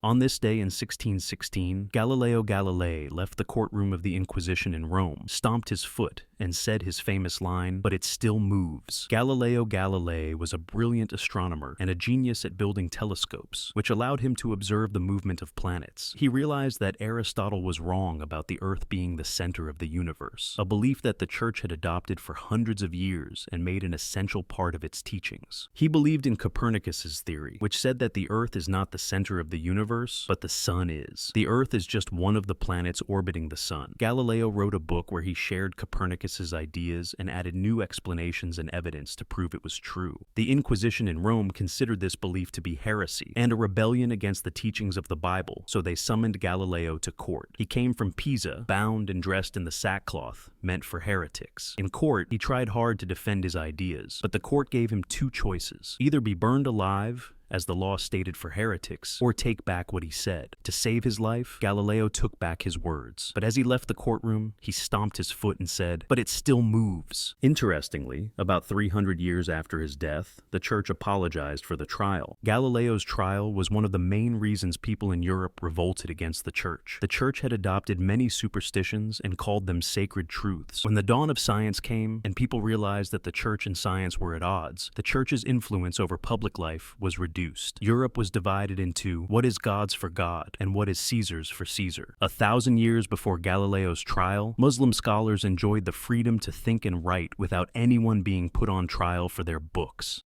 On this day in 1616, Galileo Galilei left the courtroom of the Inquisition in Rome, stomped his foot, and said his famous line, "But it still moves." Galileo Galilei was a brilliant astronomer and a genius at building telescopes, which allowed him to observe the movement of planets. He realized that Aristotle was wrong about the Earth being the center of the universe, a belief that the Church had adopted for hundreds of years and made an essential part of its teachings. He believed in Copernicus's theory, which said that the Earth is not the center of the universe, but the Sun is. The Earth is just one of the planets orbiting the Sun. Galileo wrote a book where he shared Copernicus's ideas and added new explanations and evidence to prove it was true. The Inquisition in Rome considered this belief to be heresy and a rebellion against the teachings of the Bible, so they summoned Galileo to court. He came from Pisa, bound and dressed in the sackcloth meant for heretics. In court, he tried hard to defend his ideas, but the court gave him two choices: either be burned alive, as the law stated for heretics, or take back what he said. To save his life, Galileo took back his words. But as he left the courtroom, he stomped his foot and said, "But it still moves." Interestingly, about 300 years after his death, the Church apologized for the trial. Galileo's trial was one of the main reasons people in Europe revolted against the Church. The Church had adopted many superstitions and called them sacred truths. When the dawn of science came and people realized that the Church and science were at odds, the Church's influence over public life was reduced. Europe was divided into what is God's for God and what is Caesar's for Caesar. 1,000 years before Galileo's trial, Muslim scholars enjoyed the freedom to think and write without anyone being put on trial for their books.